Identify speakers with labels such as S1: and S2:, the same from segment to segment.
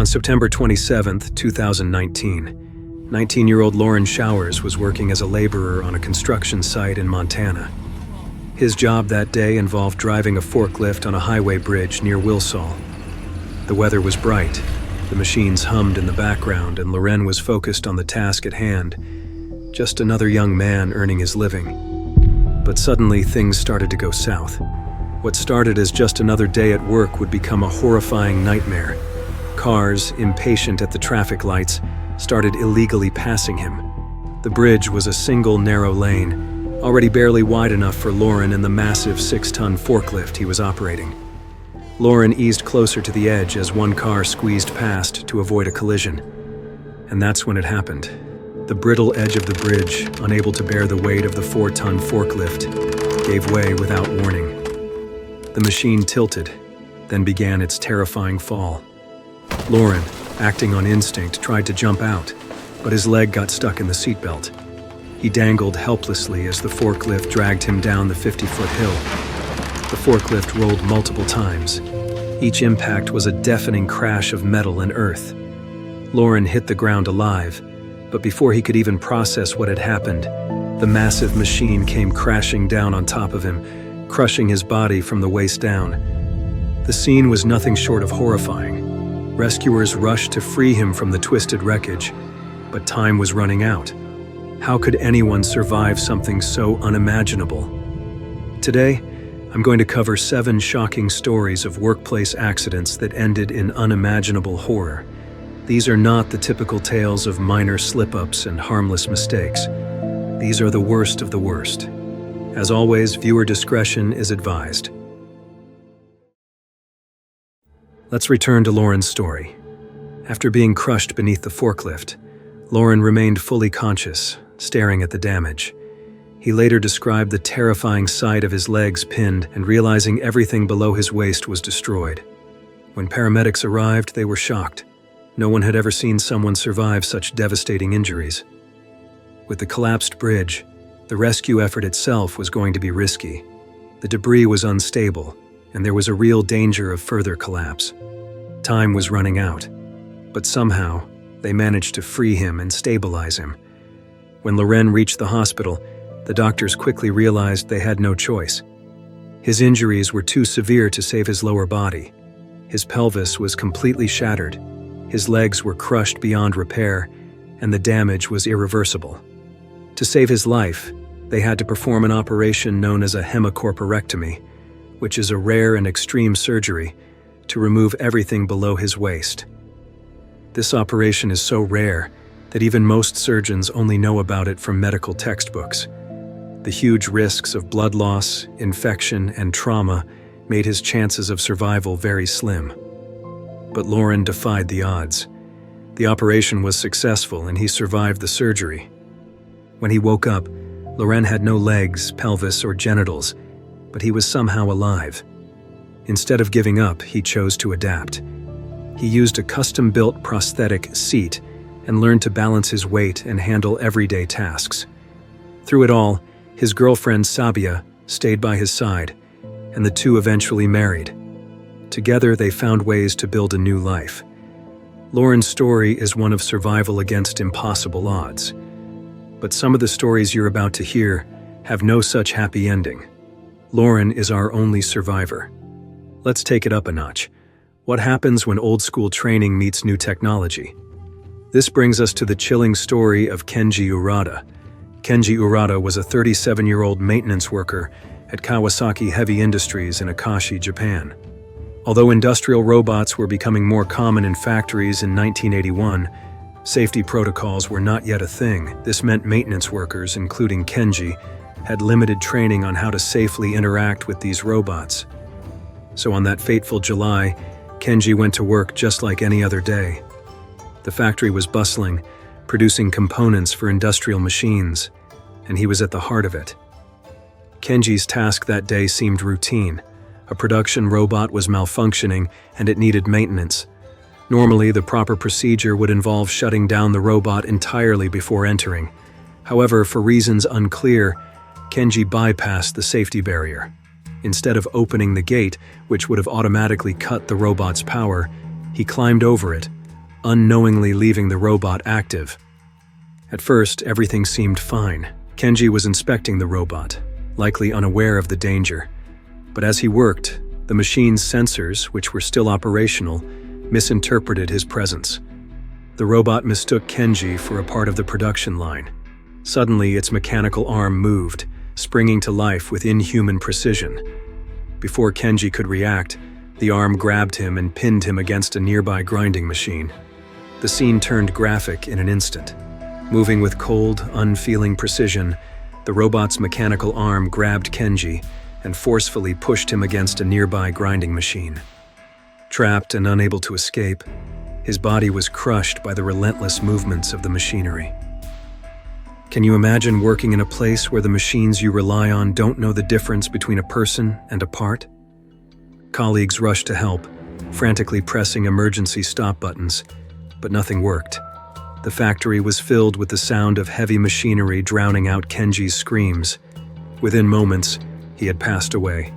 S1: On September 27, 2019, 19-year-old Lauren Showers was working as a laborer on a construction site in Montana. His job that day involved driving a forklift on a highway bridge near Wilsall. The weather was bright, the machines hummed in the background, and Lauren was focused on the task at hand, just another young man earning his living. But suddenly things started to go south. What started as just another day at work would become a horrifying nightmare. Cars, impatient at the traffic lights, started illegally passing him. The bridge was a single narrow lane, already barely wide enough for Lauren and the massive 6-ton forklift he was operating. Lauren eased closer to the edge as one car squeezed past to avoid a collision. And that's when it happened. The brittle edge of the bridge, unable to bear the weight of the 4-ton forklift, gave way without warning. The machine tilted, then began its terrifying fall. Lauren, acting on instinct, tried to jump out, but his leg got stuck in the seatbelt. He dangled helplessly as the forklift dragged him down the 50-foot hill. The forklift rolled multiple times. Each impact was a deafening crash of metal and earth. Lauren hit the ground alive, but before he could even process what had happened, the massive machine came crashing down on top of him, crushing his body from the waist down. The scene was nothing short of horrifying. Rescuers rushed to free him from the twisted wreckage, but time was running out. How could anyone survive something so unimaginable? Today, I'm going to cover 7 shocking stories of workplace accidents that ended in unimaginable horror. These are not the typical tales of minor slip-ups and harmless mistakes. These are the worst of the worst. As always, viewer discretion is advised. Let's return to Lauren's story. After being crushed beneath the forklift, Lauren remained fully conscious, staring at the damage. He later described the terrifying sight of his legs pinned and realizing everything below his waist was destroyed. When paramedics arrived, they were shocked. No one had ever seen someone survive such devastating injuries. With the collapsed bridge, the rescue effort itself was going to be risky. The debris was unstable, and there was a real danger of further collapse. Time was running out, but somehow they managed to free him and stabilize him. When Lauren reached the hospital, the doctors quickly realized they had no choice. His injuries were too severe to save his lower body. His pelvis was completely shattered, his legs were crushed beyond repair, and the damage was irreversible. To save his life, they had to perform an operation known as a hemicorporectomy, which is a rare and extreme surgery to remove everything below his waist. This operation is so rare that even most surgeons only know about it from medical textbooks. The huge risks of blood loss, infection, and trauma made his chances of survival very slim. But Lauren defied the odds. The operation was successful and he survived the surgery. When he woke up, Lauren had no legs, pelvis, or genitals, but he was somehow alive. Instead of giving up, he chose to adapt. He used a custom-built prosthetic seat and learned to balance his weight and handle everyday tasks. Through it all, his girlfriend Sabia stayed by his side, and the two eventually married. Together, they found ways to build a new life. Lauren's story is one of survival against impossible odds. But some of the stories you're about to hear have no such happy ending. Lauren is our only survivor. Let's take it up a notch. What happens when old-school training meets new technology? This brings us to the chilling story of Kenji Urata. Kenji Urata was a 37-year-old maintenance worker at Kawasaki Heavy Industries in Akashi, Japan. Although industrial robots were becoming more common in factories in 1981, safety protocols were not yet a thing. This meant maintenance workers, including Kenji, had limited training on how to safely interact with these robots. So on that fateful July, Kenji went to work just like any other day. The factory was bustling, producing components for industrial machines, and he was at the heart of it. Kenji's task that day seemed routine. A production robot was malfunctioning and it needed maintenance. Normally, the proper procedure would involve shutting down the robot entirely before entering. However, for reasons unclear, Kenji bypassed the safety barrier. Instead of opening the gate, which would have automatically cut the robot's power, he climbed over it, unknowingly leaving the robot active. At first, everything seemed fine. Kenji was inspecting the robot, likely unaware of the danger. But as he worked, the machine's sensors, which were still operational, misinterpreted his presence. The robot mistook Kenji for a part of the production line. Suddenly, its mechanical arm moved, springing to life with inhuman precision. Before Kenji could react, the arm grabbed him and pinned him against a nearby grinding machine. The scene turned graphic in an instant. Moving with cold, unfeeling precision, the robot's mechanical arm grabbed Kenji and forcefully pushed him against a nearby grinding machine. Trapped and unable to escape, his body was crushed by the relentless movements of the machinery. Can you imagine working in a place where the machines you rely on don't know the difference between a person and a part? Colleagues rushed to help, frantically pressing emergency stop buttons, but nothing worked. The factory was filled with the sound of heavy machinery drowning out Kenji's screams. Within moments, he had passed away.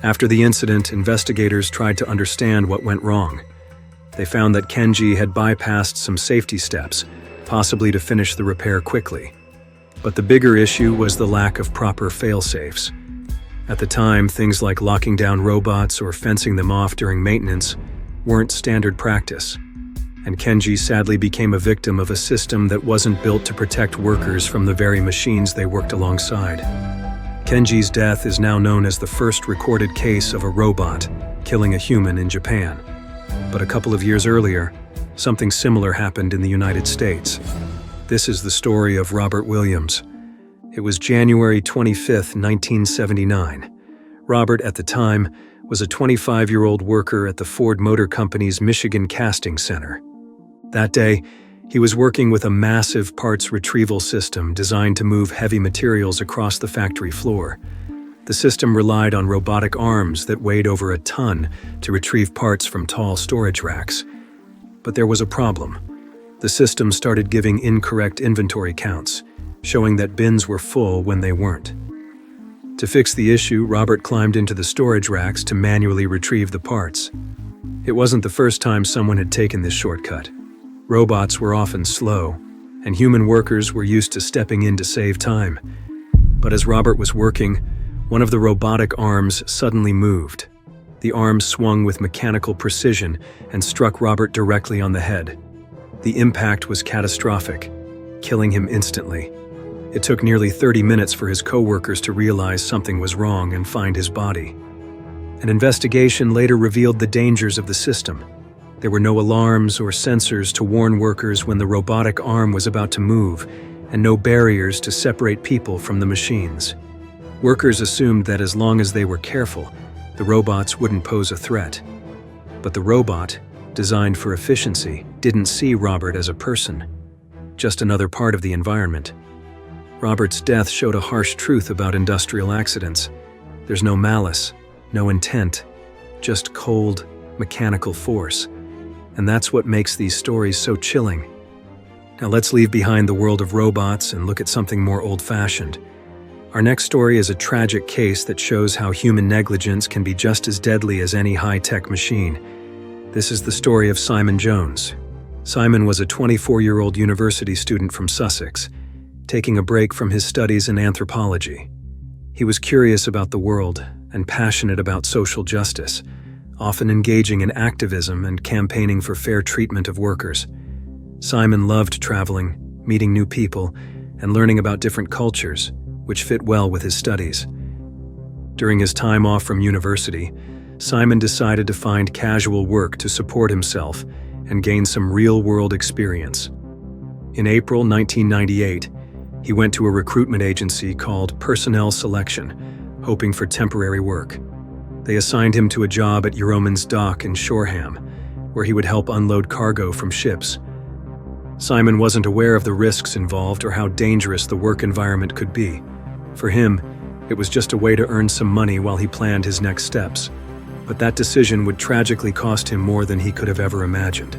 S1: After the incident, investigators tried to understand what went wrong. They found that Kenji had bypassed some safety steps, possibly to finish the repair quickly. But the bigger issue was the lack of proper fail-safes. At the time, things like locking down robots or fencing them off during maintenance weren't standard practice. And Kenji sadly became a victim of a system that wasn't built to protect workers from the very machines they worked alongside. Kenji's death is now known as the first recorded case of a robot killing a human in Japan. But a couple of years earlier, something similar happened in the United States. This is the story of Robert Williams. It was January 25, 1979. Robert, at the time, was a 25-year-old worker at the Ford Motor Company's Michigan Casting Center. That day, he was working with a massive parts retrieval system designed to move heavy materials across the factory floor. The system relied on robotic arms that weighed over a ton to retrieve parts from tall storage racks. But there was a problem. The system started giving incorrect inventory counts, showing that bins were full when they weren't. To fix the issue, Robert climbed into the storage racks to manually retrieve the parts. It wasn't the first time someone had taken this shortcut. Robots were often slow, and human workers were used to stepping in to save time. But as Robert was working, one of the robotic arms suddenly moved. The arm swung with mechanical precision and struck Robert directly on the head. The impact was catastrophic, killing him instantly. It took nearly 30 minutes for his co-workers to realize something was wrong and find his body. An investigation later revealed the dangers of the system. There were no alarms or sensors to warn workers when the robotic arm was about to move, and no barriers to separate people from the machines. Workers assumed that as long as they were careful, the robots wouldn't pose a threat. But the robot, designed for efficiency, didn't see Robert as a person, just another part of the environment. Robert's death showed a harsh truth about industrial accidents. There's no malice, no intent, just cold, mechanical force. And that's what makes these stories so chilling. Now let's leave behind the world of robots and look at something more old-fashioned. Our next story is a tragic case that shows how human negligence can be just as deadly as any high-tech machine. This is the story of Simon Jones. Simon was a 24-year-old university student from Sussex, taking a break from his studies in anthropology. He was curious about the world and passionate about social justice, often engaging in activism and campaigning for fair treatment of workers. Simon loved traveling, meeting new people, and learning about different cultures, which fit well with his studies. During his time off from university, Simon decided to find casual work to support himself and gain some real-world experience. In April 1998, he went to a recruitment agency called Personnel Selection, hoping for temporary work. They assigned him to a job at Irwin's dock in Shoreham, where he would help unload cargo from ships. Simon wasn't aware of the risks involved or how dangerous the work environment could be. For him, it was just a way to earn some money while he planned his next steps. But that decision would tragically cost him more than he could have ever imagined.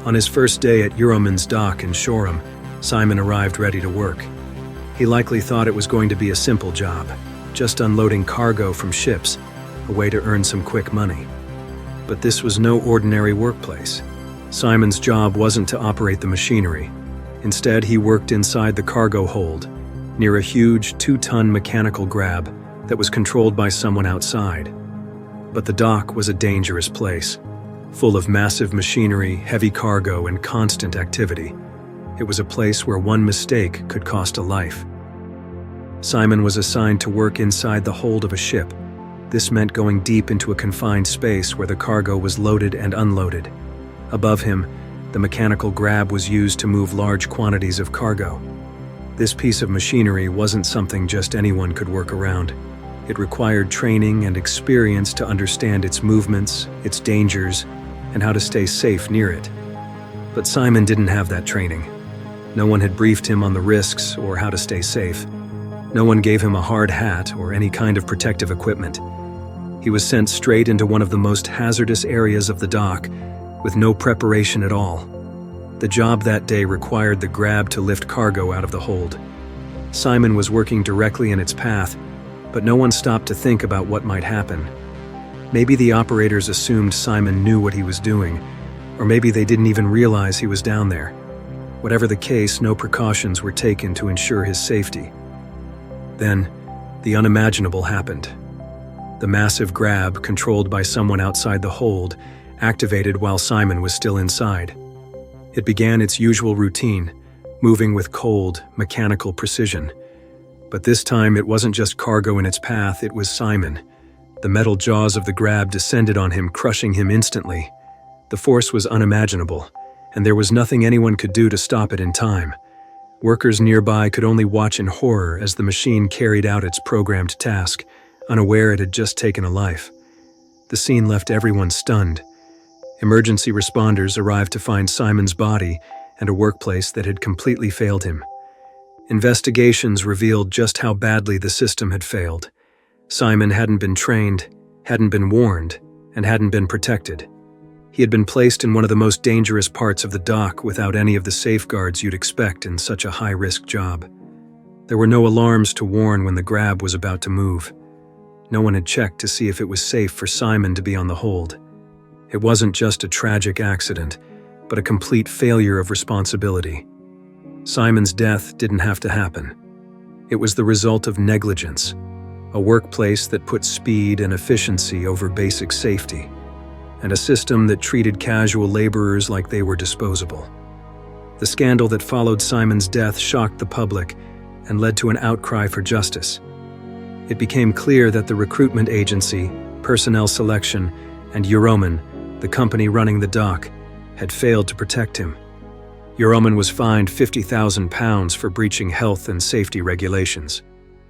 S1: On his first day at Irwin's dock in Shoreham, Simon arrived ready to work. He likely thought it was going to be a simple job, just unloading cargo from ships, a way to earn some quick money. But this was no ordinary workplace. Simon's job wasn't to operate the machinery. Instead, he worked inside the cargo hold, near a huge 2-ton mechanical grab that was controlled by someone outside. But the dock was a dangerous place, full of massive machinery, heavy cargo, and constant activity. It was a place where one mistake could cost a life. Simon was assigned to work inside the hold of a ship. This meant going deep into a confined space where the cargo was loaded and unloaded. Above him, the mechanical grab was used to move large quantities of cargo. This piece of machinery wasn't something just anyone could work around. It required training and experience to understand its movements, its dangers, and how to stay safe near it. But Simon didn't have that training. No one had briefed him on the risks or how to stay safe. No one gave him a hard hat or any kind of protective equipment. He was sent straight into one of the most hazardous areas of the dock, with no preparation at all. The job that day required the grab to lift cargo out of the hold. Simon was working directly in its path, but no one stopped to think about what might happen. Maybe the operators assumed Simon knew what he was doing, or maybe they didn't even realize he was down there. Whatever the case, no precautions were taken to ensure his safety. Then, the unimaginable happened. The massive grab, controlled by someone outside the hold, activated while Simon was still inside. It began its usual routine, moving with cold, mechanical precision. But this time it wasn't just cargo in its path, it was Simon. The metal jaws of the grab descended on him, crushing him instantly. The force was unimaginable, and there was nothing anyone could do to stop it in time. Workers nearby could only watch in horror as the machine carried out its programmed task, unaware it had just taken a life. The scene left everyone stunned. Emergency responders arrived to find Simon's body and a workplace that had completely failed him. Investigations revealed just how badly the system had failed. Simon hadn't been trained, hadn't been warned, and hadn't been protected. He had been placed in one of the most dangerous parts of the dock without any of the safeguards you'd expect in such a high-risk job. There were no alarms to warn when the grab was about to move. No one had checked to see if it was safe for Simon to be on the hold. It wasn't just a tragic accident, but a complete failure of responsibility. Simon's death didn't have to happen. It was the result of negligence, a workplace that put speed and efficiency over basic safety, and a system that treated casual laborers like they were disposable. The scandal that followed Simon's death shocked the public and led to an outcry for justice. It became clear that the recruitment agency, personnel selection, and Irwin, the company running the dock, had failed to protect him. Irwin was fined £50,000 for breaching health and safety regulations,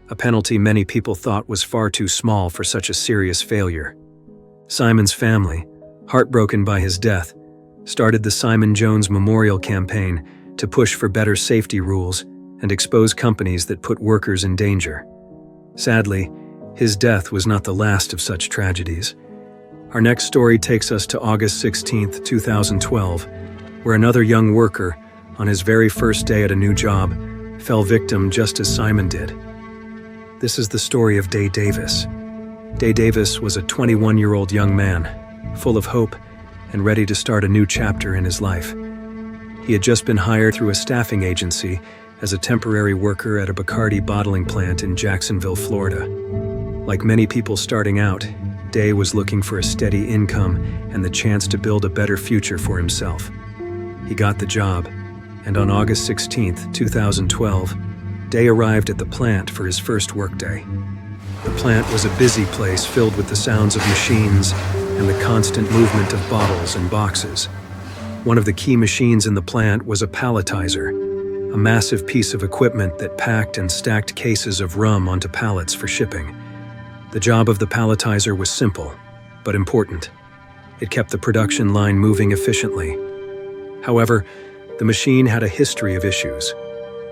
S1: a penalty many people thought was far too small for such a serious failure. Simon's family, heartbroken by his death, started the Simon Jones Memorial Campaign to push for better safety rules and expose companies that put workers in danger. Sadly, his death was not the last of such tragedies. Our next story takes us to August 16, 2012, where another young worker, on his very first day at a new job, fell victim just as Simon did. This is the story of Day Davis. Day Davis was a 21-year-old young man, full of hope and ready to start a new chapter in his life. He had just been hired through a staffing agency as a temporary worker at a Bacardi bottling plant in Jacksonville, Florida. Like many people starting out, Day was looking for a steady income and the chance to build a better future for himself. He got the job, and on August 16, 2012, Day arrived at the plant for his first workday. The plant was a busy place filled with the sounds of machines and the constant movement of bottles and boxes. One of the key machines in the plant was a Palletizer, a massive piece of equipment that packed and stacked cases of rum onto pallets for shipping. The job of the Palletizer was simple, but important. It kept the production line moving efficiently. However, the machine had a history of issues.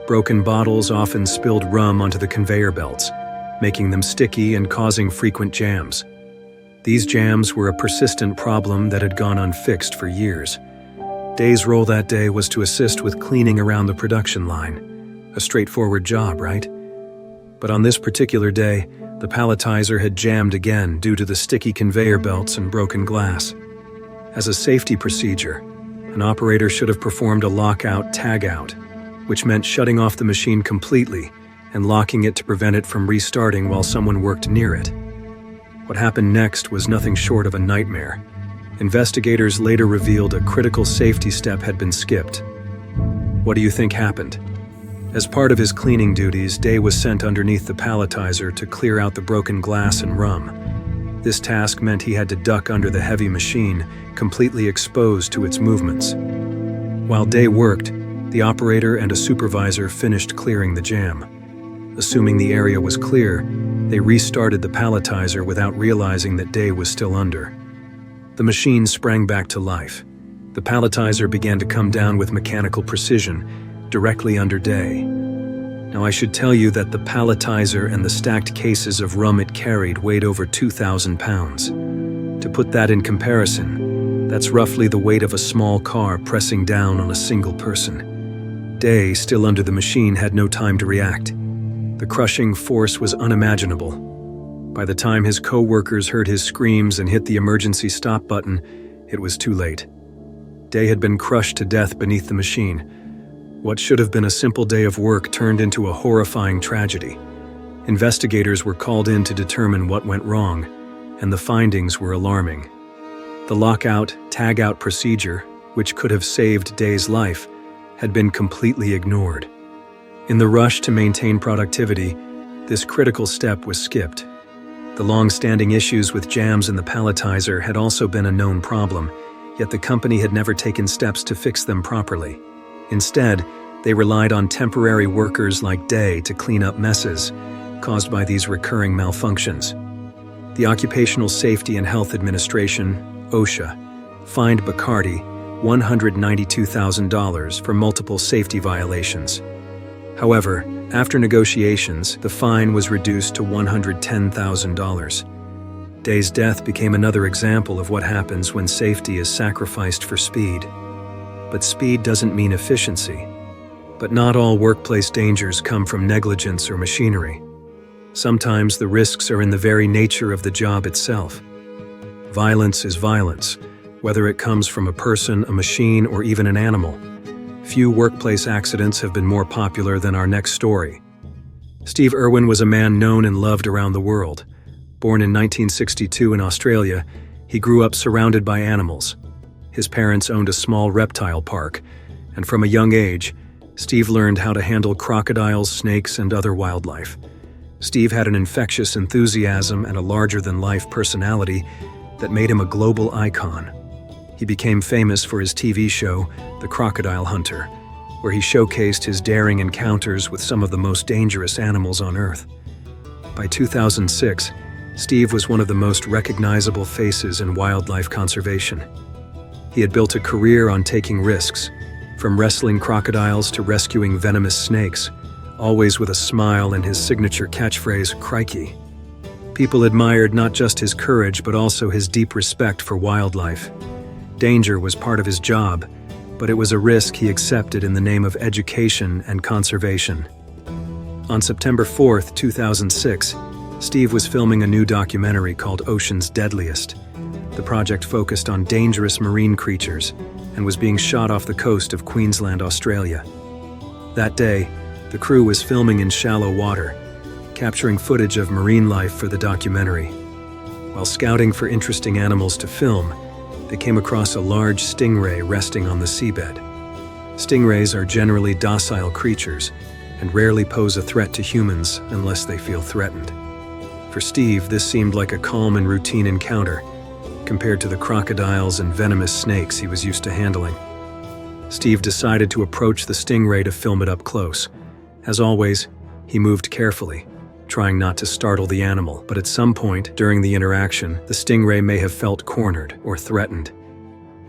S1: Broken bottles often spilled rum onto the conveyor belts, making them sticky and causing frequent jams. These jams were a persistent problem that had gone unfixed for years. Day's role that day was to assist with cleaning around the production line. A straightforward job, right? But on this particular day, the Palletizer had jammed again due to the sticky conveyor belts and broken glass. As a safety procedure, An operator should have performed a lockout-tagout, which meant shutting off the machine completely and locking it to prevent it from restarting while someone worked near it. What happened next was nothing short of a nightmare. Investigators later revealed a critical safety step had been skipped. What do you think happened? As part of his cleaning duties, Day was sent underneath the Palletizer to clear out the broken glass and rum. This task meant he had to duck under the heavy machine, completely exposed to its movements. While Day worked, the operator and a supervisor finished clearing the jam. Assuming the area was clear, they restarted the Palletizer without realizing that Day was still under. The machine sprang back to life. The Palletizer began to come down with mechanical precision, directly under Day. Now I should tell you that the Palletizer and the stacked cases of rum it carried weighed over 2,000 pounds. To put that in comparison, that's roughly the weight of a small car pressing down on a single person. Day, still under the machine, had no time to react. The crushing force was unimaginable. By the time his co-workers heard his screams and hit the emergency stop button, it was too late. Day had been crushed to death beneath the machine. What should have been a simple day of work turned into a horrifying tragedy. Investigators were called in to determine what went wrong, and the findings were alarming. The lockout-tagout procedure, which could have saved Day's life, had been completely ignored. In the rush to maintain productivity, this critical step was skipped. The long-standing issues with jams in the Palletizer had also been a known problem, yet the company had never taken steps to fix them properly. Instead, they relied on temporary workers like Day to clean up messes caused by these recurring malfunctions. The Occupational Safety and Health Administration, OSHA, fined Bacardi $192,000 for multiple safety violations. However, after negotiations, the fine was reduced to $110,000. Day's death became another example of what happens when safety is sacrificed for speed. But speed doesn't mean efficiency. But not all workplace dangers come from negligence or machinery. Sometimes the risks are in the very nature of the job itself. Violence is violence, whether it comes from a person, a machine, or even an animal. Few workplace accidents have been more popular than our next story. Steve Irwin was a man known and loved around the world. Born in 1962 in Australia, he grew up surrounded by animals. His parents owned a small reptile park, and from a young age, Steve learned how to handle crocodiles, snakes, and other wildlife. Steve had an infectious enthusiasm and a larger-than-life personality that made him a global icon. He became famous for his TV show, The Crocodile Hunter, where he showcased his daring encounters with some of the most dangerous animals on Earth. By 2006, Steve was one of the most recognizable faces in wildlife conservation. He had built a career on taking risks, from wrestling crocodiles to rescuing venomous snakes, always with a smile and his signature catchphrase, "Crikey." People admired not just his courage but also his deep respect for wildlife. Danger was part of his job, but it was a risk he accepted in the name of education and conservation. On September 4th, 2006, Steve was filming a new documentary called Ocean's Deadliest. The project focused on dangerous marine creatures and was being shot off the coast of Queensland, Australia. That day, the crew was filming in shallow water, capturing footage of marine life for the documentary. While scouting for interesting animals to film, they came across a large stingray resting on the seabed. Stingrays are generally docile creatures and rarely pose a threat to humans unless they feel threatened. For Steve, this seemed like a calm and routine encounter compared to the crocodiles and venomous snakes he was used to handling. Steve decided to approach the stingray to film it up close. As always, he moved carefully, trying not to startle the animal, but at some point during the interaction, the stingray may have felt cornered or threatened.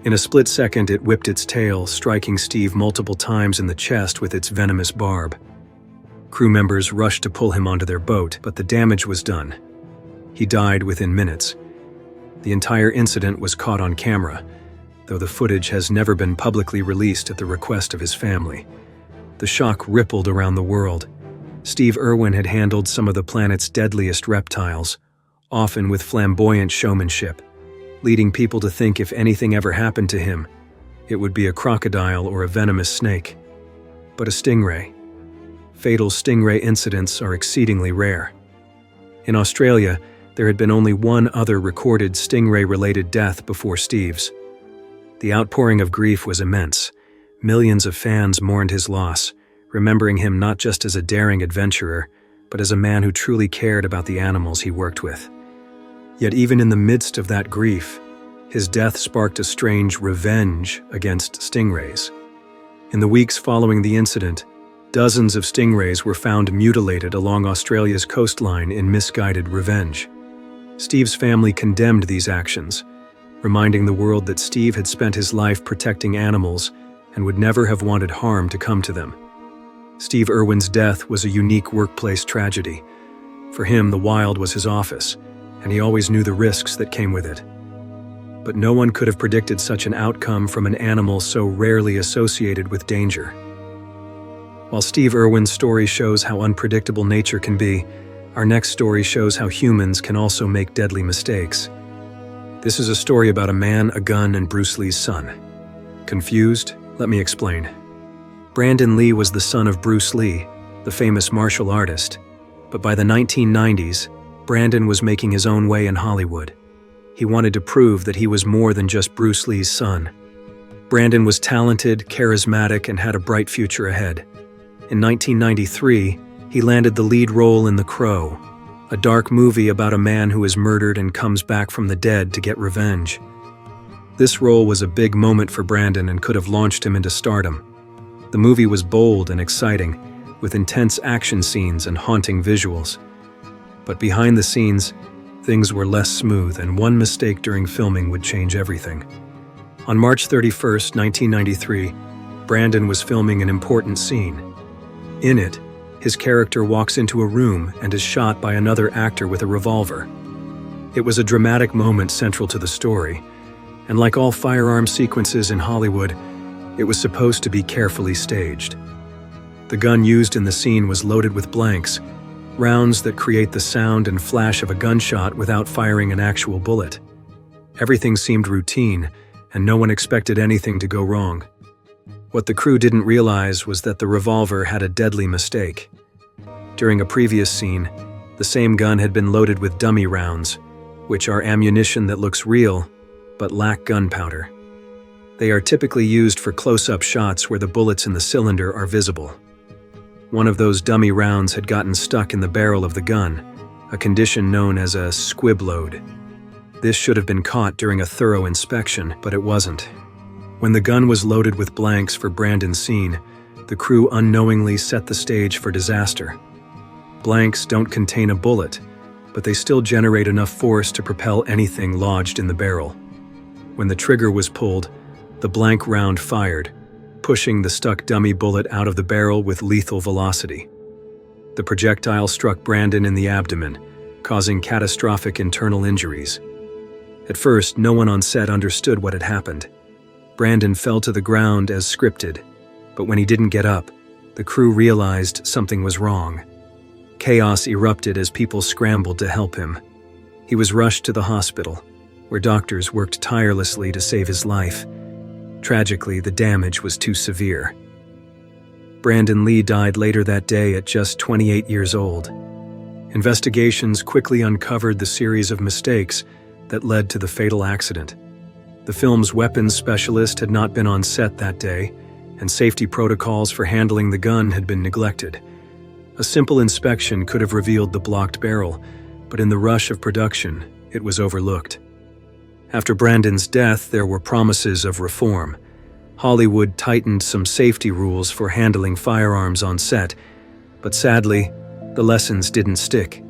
S1: In a split second, it whipped its tail, striking Steve multiple times in the chest with its venomous barb. Crew members rushed to pull him onto their boat, but the damage was done. He died within minutes. The entire incident was caught on camera, though the footage has never been publicly released at the request of his family. The shock rippled around the world. Steve Irwin had handled some of the planet's deadliest reptiles, often with flamboyant showmanship, leading people to think if anything ever happened to him, it would be a crocodile or a venomous snake. But a stingray. Fatal stingray incidents are exceedingly rare. In Australia, there had been only one other recorded stingray-related death before Steve's. The outpouring of grief was immense. Millions of fans mourned his loss, remembering him not just as a daring adventurer, but as a man who truly cared about the animals he worked with. Yet even in the midst of that grief, his death sparked a strange revenge against stingrays. In the weeks following the incident, dozens of stingrays were found mutilated along Australia's coastline in misguided revenge. Steve's family condemned these actions, reminding the world that Steve had spent his life protecting animals and would never have wanted harm to come to them. Steve Irwin's death was a unique workplace tragedy. For him, the wild was his office, and he always knew the risks that came with it. But no one could have predicted such an outcome from an animal so rarely associated with danger. While Steve Irwin's story shows how unpredictable nature can be, our next story shows how humans can also make deadly mistakes. This is a story about a man, a gun, and Bruce Lee's son. Confused? Let me explain. Brandon Lee was the son of Bruce Lee, the famous martial artist. But by the 1990s, Brandon was making his own way in Hollywood. He wanted to prove that he was more than just Bruce Lee's son. Brandon was talented, charismatic, and had a bright future ahead. In 1993, he landed the lead role in The Crow, a dark movie about a man who is murdered and comes back from the dead to get revenge. This role was a big moment for Brandon and could have launched him into stardom. The movie was bold and exciting, with intense action scenes and haunting visuals. But behind the scenes, things were less smooth, and one mistake during filming would change everything. On March 31, 1993, Brandon was filming an important scene. In it, his character walks into a room and is shot by another actor with a revolver. It was a dramatic moment central to the story, and like all firearm sequences in Hollywood, it was supposed to be carefully staged. The gun used in the scene was loaded with blanks, rounds that create the sound and flash of a gunshot without firing an actual bullet. Everything seemed routine, and no one expected anything to go wrong. What the crew didn't realize was that the revolver had a deadly mistake. During a previous scene, the same gun had been loaded with dummy rounds, which are ammunition that looks real, but lack gunpowder. They are typically used for close-up shots where the bullets in the cylinder are visible. One of those dummy rounds had gotten stuck in the barrel of the gun, a condition known as a squib load. This should have been caught during a thorough inspection, but it wasn't. When the gun was loaded with blanks for Brandon's scene, the crew unknowingly set the stage for disaster. Blanks don't contain a bullet, but they still generate enough force to propel anything lodged in the barrel. When the trigger was pulled, the blank round fired, pushing the stuck dummy bullet out of the barrel with lethal velocity. The projectile struck Brandon in the abdomen, causing catastrophic internal injuries. At first, no one on set understood what had happened. Brandon fell to the ground as scripted, but when he didn't get up, the crew realized something was wrong. Chaos erupted as people scrambled to help him. He was rushed to the hospital, where doctors worked tirelessly to save his life. Tragically, the damage was too severe. Brandon Lee died later that day at just 28 years old. Investigations quickly uncovered the series of mistakes that led to the fatal accident. The film's weapons specialist had not been on set that day, and safety protocols for handling the gun had been neglected. A simple inspection could have revealed the blocked barrel, but in the rush of production, it was overlooked. After Brandon's death, there were promises of reform. Hollywood tightened some safety rules for handling firearms on set, but sadly, the lessons didn't stick.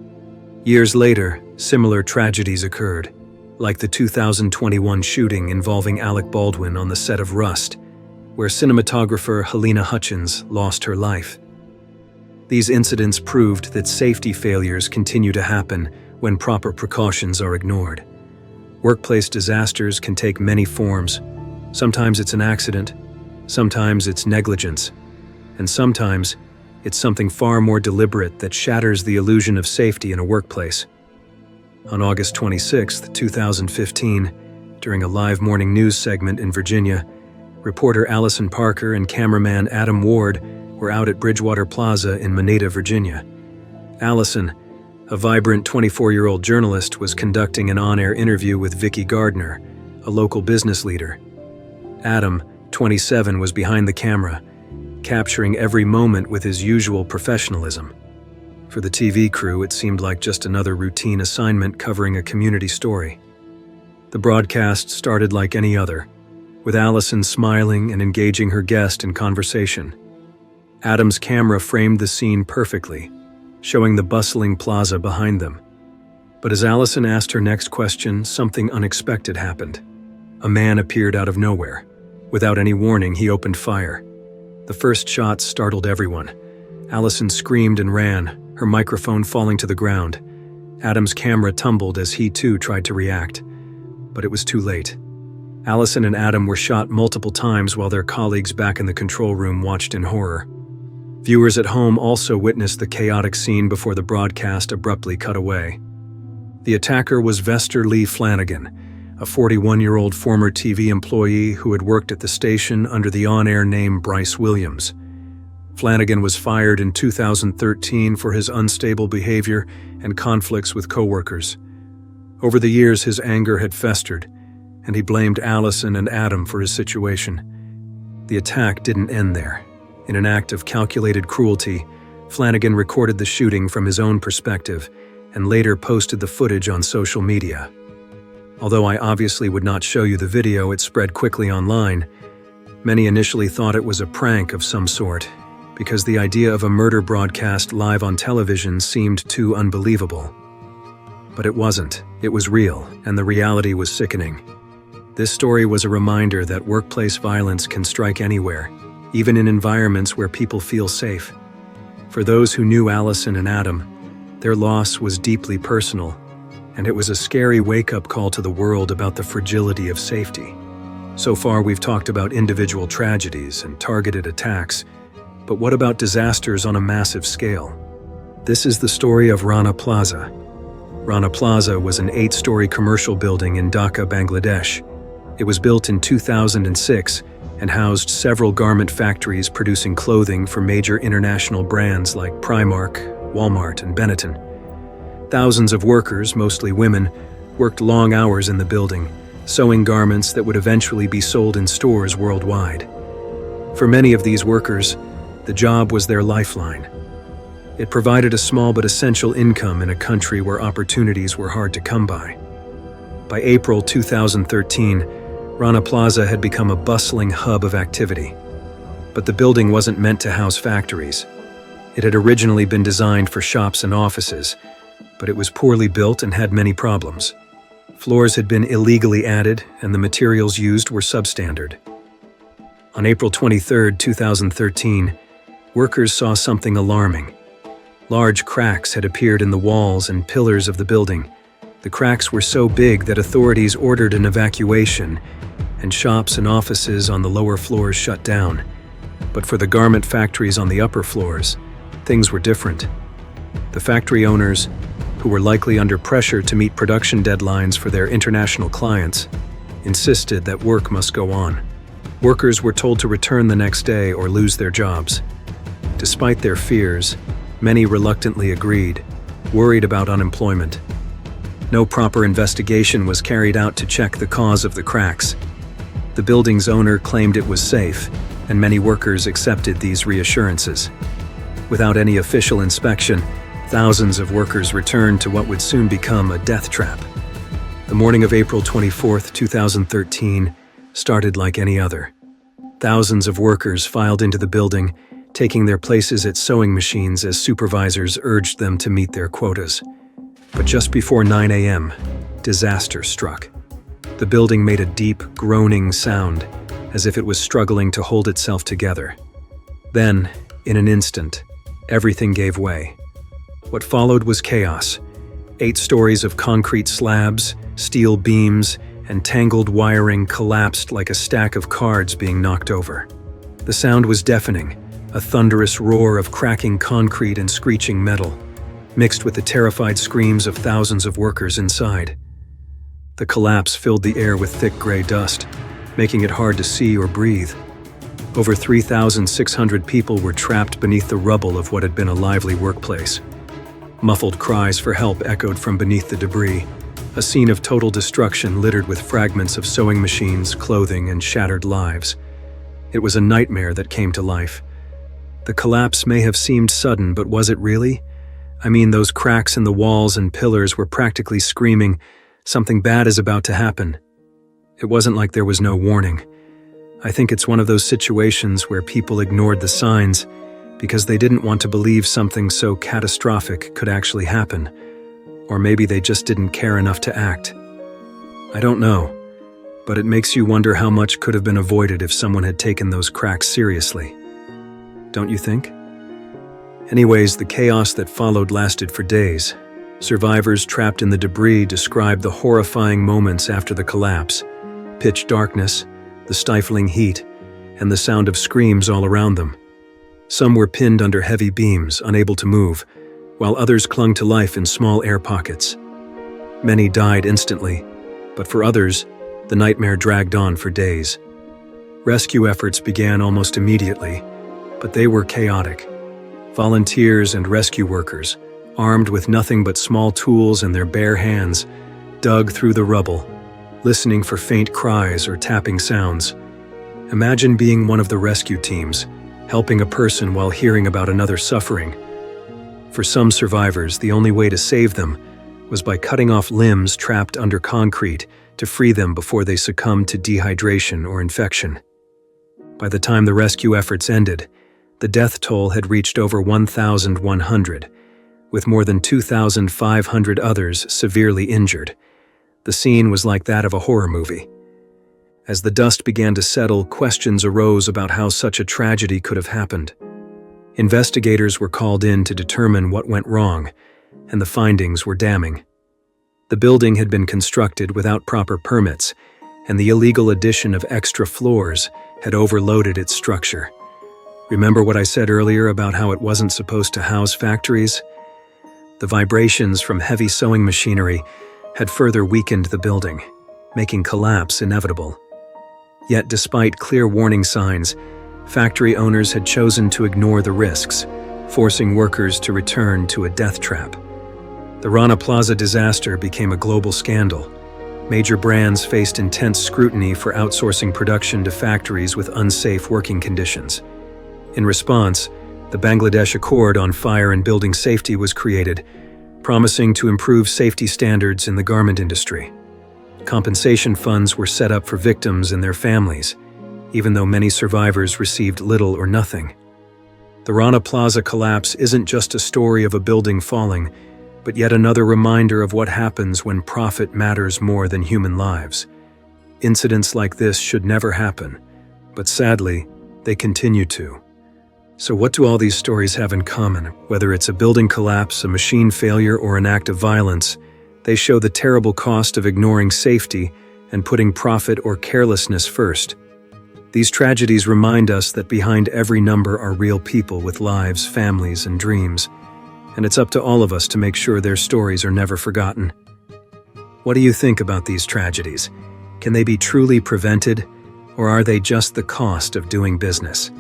S1: Years later, similar tragedies occurred, like the 2021 shooting involving Alec Baldwin on the set of Rust, where cinematographer Helena Hutchins lost her life. These incidents proved that safety failures continue to happen when proper precautions are ignored. Workplace disasters can take many forms. Sometimes it's an accident, sometimes it's negligence, and sometimes it's something far more deliberate that shatters the illusion of safety in a workplace. On August 26, 2015, during a live morning news segment in Virginia, Reporter Allison Parker and cameraman Adam Ward were out at Bridgewater Plaza in Moneta, Virginia. Allison, a vibrant 24-year-old journalist, was conducting an on-air interview with Vicki Gardner, a local business leader. Adam, 27, was behind the camera, capturing every moment with his usual professionalism. For the TV crew, it seemed like just another routine assignment covering a community story. The broadcast started like any other, with Allison smiling and engaging her guest in conversation. Adam's camera framed the scene perfectly, showing the bustling plaza behind them. But as Allison asked her next question, something unexpected happened. A man appeared out of nowhere. Without any warning, he opened fire. The first shot startled everyone. Allison screamed and ran, her microphone falling to the ground. Adam's camera tumbled as he too tried to react, but it was too late. Allison and Adam were shot multiple times while their colleagues back in the control room watched in horror. Viewers at home also witnessed the chaotic scene before the broadcast abruptly cut away. The attacker was Vester Lee Flanagan, a 41-year-old former TV employee who had worked at the station under the on-air name Bryce Williams. Flanagan was fired in 2013 for his unstable behavior and conflicts with coworkers. Over the years, his anger had festered, and he blamed Allison and Adam for his situation. The attack didn't end there. In an act of calculated cruelty, Flanagan recorded the shooting from his own perspective and later posted the footage on social media. Although I obviously would not show you the video, it spread quickly online. Many initially thought it was a prank of some sort, because the idea of a murder broadcast live on television seemed too unbelievable. But it wasn't. It was real, and the reality was sickening. This story was a reminder that workplace violence can strike anywhere, even in environments where people feel safe. For those who knew Allison and Adam, their loss was deeply personal, and it was a scary wake-up call to the world about the fragility of safety. So far, we've talked about individual tragedies and targeted attacks, but what about disasters on a massive scale? This is the story of Rana Plaza. Rana Plaza was an 8-story commercial building in Dhaka, Bangladesh. It was built in 2006 and housed several garment factories producing clothing for major international brands like Primark, Walmart, and Benetton. Thousands of workers, mostly women, worked long hours in the building, sewing garments that would eventually be sold in stores worldwide. For many of these workers, the job was their lifeline. It provided a small but essential income in a country where opportunities were hard to come by. By April 2013, Rana Plaza had become a bustling hub of activity. But the building wasn't meant to house factories. It had originally been designed for shops and offices, but it was poorly built and had many problems. Floors had been illegally added, and the materials used were substandard. On April 23, 2013, workers saw something alarming. Large cracks had appeared in the walls and pillars of the building. The cracks were so big that authorities ordered an evacuation, and shops and offices on the lower floors shut down. But for the garment factories on the upper floors, things were different. The factory owners, who were likely under pressure to meet production deadlines for their international clients, insisted that work must go on. Workers were told to return the next day or lose their jobs. Despite their fears, many reluctantly agreed, worried about unemployment. No proper investigation was carried out to check the cause of the cracks. The building's owner claimed it was safe, and many workers accepted these reassurances. Without any official inspection, thousands of workers returned to what would soon become a death trap. The morning of April 24, 2013, started like any other. Thousands of workers filed into the building, taking their places at sewing machines as supervisors urged them to meet their quotas. But just before 9 a.m., disaster struck. The building made a deep, groaning sound, as if it was struggling to hold itself together. Then, in an instant, everything gave way. What followed was chaos. 8 stories of concrete slabs, steel beams, and tangled wiring collapsed like a stack of cards being knocked over. The sound was deafening, a thunderous roar of cracking concrete and screeching metal, mixed with the terrified screams of thousands of workers inside. The collapse filled the air with thick gray dust, making it hard to see or breathe. Over 3,600 people were trapped beneath the rubble of what had been a lively workplace. Muffled cries for help echoed from beneath the debris, a scene of total destruction littered with fragments of sewing machines, clothing, and shattered lives. It was a nightmare that came to life. The collapse may have seemed sudden, but was it really? I mean, those cracks in the walls and pillars were practically screaming, "Something bad is about to happen." It wasn't like there was no warning. I think it's one of those situations where people ignored the signs because they didn't want to believe something so catastrophic could actually happen. Or maybe they just didn't care enough to act. I don't know, but it makes you wonder how much could have been avoided if someone had taken those cracks seriously. Don't you think? Anyways, the chaos that followed lasted for days. Survivors trapped in the debris described the horrifying moments after the collapse: pitch darkness, the stifling heat, and the sound of screams all around them. Some were pinned under heavy beams, unable to move, while others clung to life in small air pockets. Many died instantly, but for others, the nightmare dragged on for days. Rescue efforts began almost immediately, but they were chaotic. Volunteers and rescue workers, armed with nothing but small tools in their bare hands, dug through the rubble, listening for faint cries or tapping sounds. Imagine being one of the rescue teams, helping a person while hearing about another suffering. For some survivors, the only way to save them was by cutting off limbs trapped under concrete to free them before they succumbed to dehydration or infection. By the time the rescue efforts ended, the death toll had reached over 1,100, with more than 2,500 others severely injured. The scene was like that of a horror movie. As the dust began to settle, questions arose about how such a tragedy could have happened. Investigators were called in to determine what went wrong, and the findings were damning. The building had been constructed without proper permits, and the illegal addition of extra floors had overloaded its structure. Remember what I said earlier about how it wasn't supposed to house factories? The vibrations from heavy sewing machinery had further weakened the building, making collapse inevitable. Yet despite clear warning signs, factory owners had chosen to ignore the risks, forcing workers to return to a death trap. The Rana Plaza disaster became a global scandal. Major brands faced intense scrutiny for outsourcing production to factories with unsafe working conditions. In response, the Bangladesh Accord on Fire and Building Safety was created, promising to improve safety standards in the garment industry. Compensation funds were set up for victims and their families, even though many survivors received little or nothing. The Rana Plaza collapse isn't just a story of a building falling, but yet another reminder of what happens when profit matters more than human lives. Incidents like this should never happen, but sadly, they continue to. So what do all these stories have in common? Whether it's a building collapse, a machine failure, or an act of violence, they show the terrible cost of ignoring safety and putting profit or carelessness first. These tragedies remind us that behind every number are real people with lives, families, and dreams, and it's up to all of us to make sure their stories are never forgotten. What do you think about these tragedies? Can they be truly prevented, or are they just the cost of doing business?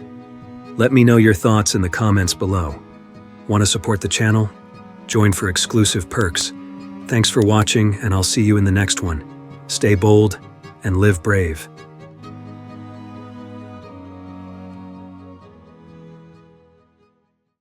S1: Let me know your thoughts in the comments below. Want to support the channel? Join for exclusive perks. Thanks for watching, and I'll see you in the next one. Stay bold and live brave.